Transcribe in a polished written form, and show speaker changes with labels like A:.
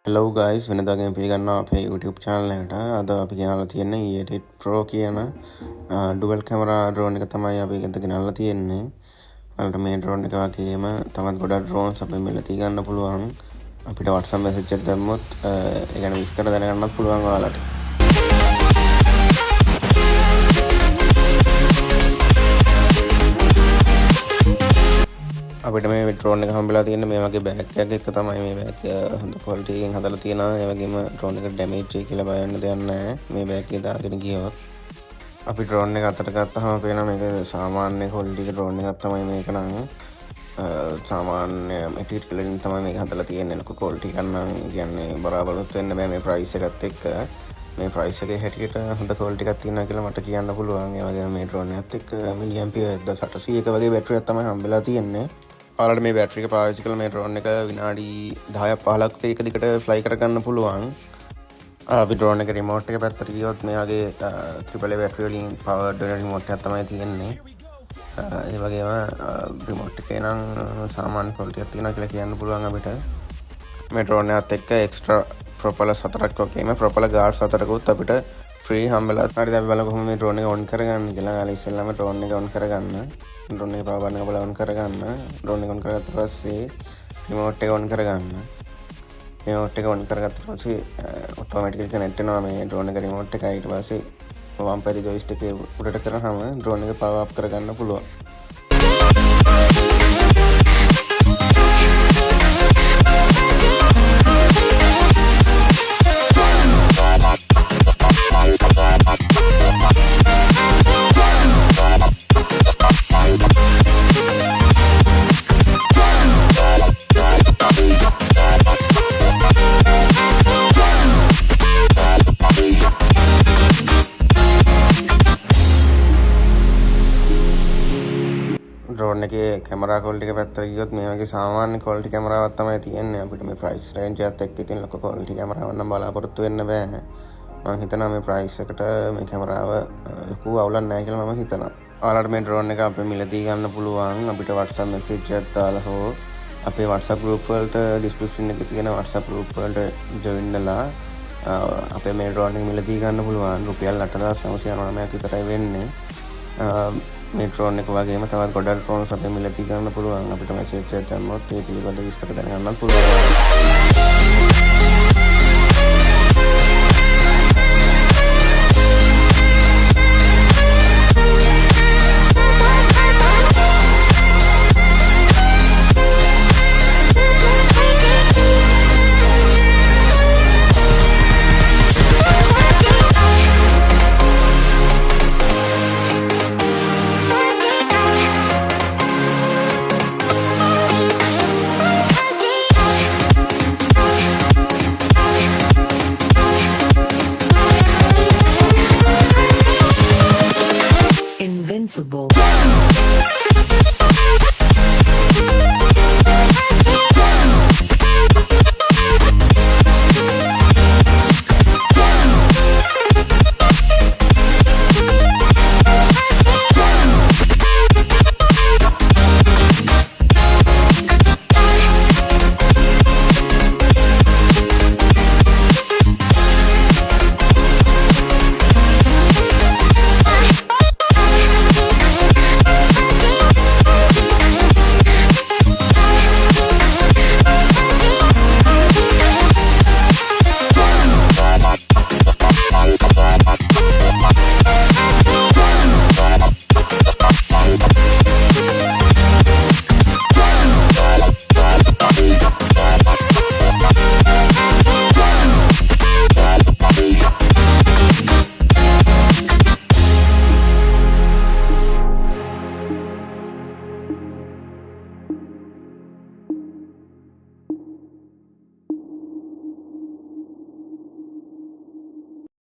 A: Hello guys, වෙනදාගෙන් පිළිගන්නවා අපේ YouTube channel එකට. අද අපි ගෙනල්ලා තියෙන්නේ E-Edit Pro කියන dual camera drone එක තමයි අපි අද ගෙනල්ලා තියෙන්නේ. ඔයාලට මේ drone එක වගේම තවත් ගොඩක් drones අපි මිලදී ගන්න පුළුවන්. අපිට WhatsApp message එකක් දැම්මොත් ඒ ගැන විස්තර දැනගන්නත් පුළුවන් ඔයාලට. අපිට මේ ඩ්‍රෝන් එක හම්බෙලා තියෙන මේ වගේ බෑග් එකක් එක තමයි මේ බෑග් එක හොඳ ක්වොලිටි එකකින් හදලා තියෙනවා. ඒ වගේම ඩ්‍රෝන් එක ඩැමේජ් වෙයි කියලා බය වෙන්න දෙයක් නැහැ. මේ බෑග් එක දාගෙන ගියොත් අපි ඩ්‍රෝන් එක අතට ගත්තාම පේනවා මේක සාමාන්‍ය ක්වොලිටි එක ඩ්‍රෝන් එකක් තමයි මේක නම් සාමාන්‍ය මැටීරියල් වලින් තමයි මේක හදලා තියෙන්නේ. ලොකු ක්වොලිටි එකක් නම් කියන්නේ බරාබරවත් වෙන්න බෑ මේ ප්‍රයිස් එකත් එක්ක. මේ ප්‍රයිස් එකේ හැටියට හොඳ ක්වොලිටි එකක් තියෙනවා කියලා මට කියන්න පුළුවන්. ඒ වගේම මේ ඩ්‍රෝන් එකත් එක්ක මිලියම්පියර් 1800ක වගේ බැටරියක් තමයි හම්බෙලා තියෙන්නේ. ඔයාලට මේ බැටරි එක පාවිච්චි කරලා මේ ඩ්‍රෝන් එක විනාඩි 10ක් 15ක් එක දිගට ෆ්ලයි කරගන්න පුළුවන්. අපි ඩ්‍රෝන් එක රිමෝට් එක පැත්තට ගියොත් මේ වගේ ත්‍රිපල් බැටරි වලින් පවර්ඩ් වෙන රිමෝට් එකක් තමයි තියෙන්නේ. ඒ වගේම රිමෝට් එකේ නම් සාමාන්‍ය ක්වොලිටි එකක් තියෙනවා කියලා කියන්න පුළුවන් අපිට. මේ ඩ්‍රෝන් එකත් එක්ක එක්ස්ට්‍රා ප්‍රොපලර්ස් 4ක් වගේම ප්‍රොපලර් ගාඩ්ස් 4කුත් අපිට ෆ්‍රී හම්බෙලා. හරිද අපි බලමු කොහොමද මේ ඩ්‍රෝන් එක ඔන් කරගන්න කියලා. ඔයාලා ඉස්සෙල්ලාම ඩ්‍රෝන් එක ඔන් කරගන්න. ඩ්‍රෝන් එක පවර් බටන් එක බලන්න කරගන්න. ඩ්‍රෝන් එක ඔන් කරගත්ත පස්සේ රිමෝට් එක ඔන් කරගන්න. රිමෝට් එක ඔන් කරගත්ත පස්සේ ඔටෝමැටිකලි කනෙක්ට් වෙනවා මේ ඩ්‍රෝන් එක රිමෝට් එකයි. ඊට පස්සේ වම් පැත්තේ ජොයිස්ටික් එක උඩට කරාම ඩ්‍රෝන් එක පවර් අප් කරගන්න පුළුවන්. ඩ්‍රෝන් එකේ කැමරා ක්වොලිටි එක පැත්තට ගියොත් මේ වගේ සාමාන්‍ය ක්වොලිටි කැමරාවක් තමයි තියෙන්නේ. අපිට මේ ප්‍රයිස් රේන්ජ් එකත් එක්ක ඉතින් ලොකු ක්වොලිටි කැමරාවක් නම් බලාපොරොත්තු වෙන්න බෑ. මම හිතනවා මේ ප්‍රයිස් එකට මේ කැමරාව ලොකු අවුලක් නැහැ කියලා මම හිතනවා. ඔයාලට මේ ඩ්‍රෝන් එක අපේ මිලදී ගන්න පුළුවන්. අපිට WhatsApp message එකක් දාලා හෝ අපේ WhatsApp group වලට description එකේ තියෙන WhatsApp group වලට join වෙලා අපේ මේ ඩ්‍රෝන් එක මිලදී ගන්න පුළුවන්. රුපියල් 8999ක් විතරයි වෙන්නේ. මේ ඩ්‍රෝන් එක වගේම තවත් ගොඩක් ඩ්‍රෝන්ස් අපේ මිලදී ගන්න පුළුවන්. අපිට මැසේජ් එකක් දැම්මොත් ඒ පිළිබඳ විස්තර දැනගන්නත් පුළුවන්.
B: Invincible.